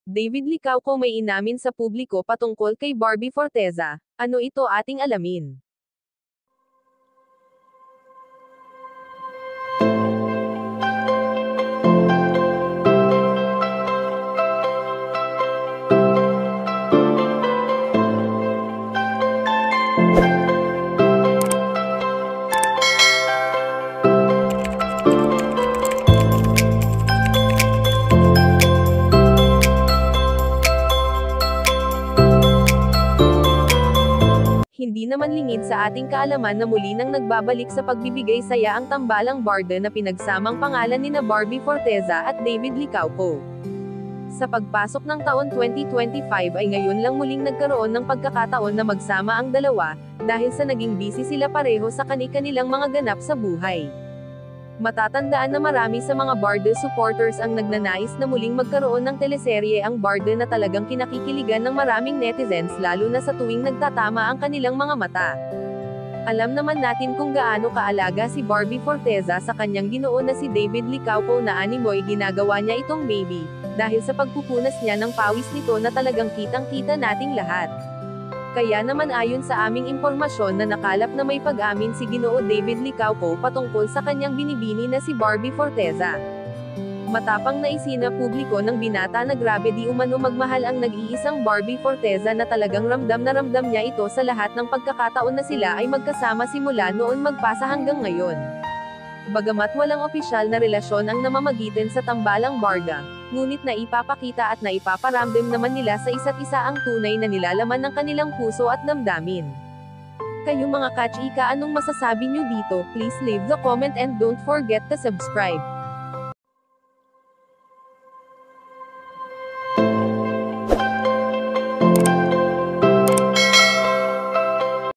David Licauco may inamin sa publiko patungkol kay Barbie Forteza. Ano ito ating alamin? Hindi naman lingid sa ating kaalaman na muli nang nagbabalik sa pagbibigay saya ang tambalang barda na pinagsamang pangalan nina Barbie Forteza at David Licauco. Sa pagpasok ng taon 2025 ay ngayon lang muling nagkaroon ng pagkakataon na magsama ang dalawa, dahil sa naging busy sila pareho sa kani-kanilang mga ganap sa buhay. Matatandaan na marami sa mga Barda supporters ang nagnanais na muling magkaroon ng teleserye ang Barda na talagang kinakikiligan ng maraming netizens lalo na sa tuwing nagtatama ang kanilang mga mata. Alam naman natin kung gaano kaalaga si Barbie Forteza sa kanyang ginoo na si David Licauco na animoy ginagawa niya itong baby, dahil sa pagpupunas niya ng pawis nito na talagang kitang-kita nating lahat. Kaya naman ayon sa aming impormasyon na nakalap na may pag-amin si Ginoo David Licauco patungkol sa kanyang binibini na si Barbie Forteza. Matapang na isinapubliko ng binata na grabe di umano magmahal ang nag-iisang Barbie Forteza na talagang ramdam na ramdam niya ito sa lahat ng pagkakataon na sila ay magkasama simula noon magpasa hanggang ngayon. Bagamat walang opisyal na relasyon ang namamagitan sa tambalang barda, ngunit naipapakita at naipaparamdam naman nila sa isa't isa ang tunay na nilalaman ng kanilang puso at damdamin. Kayo mga kachika, anong masasabi nyo dito? Please leave the comment and don't forget to subscribe.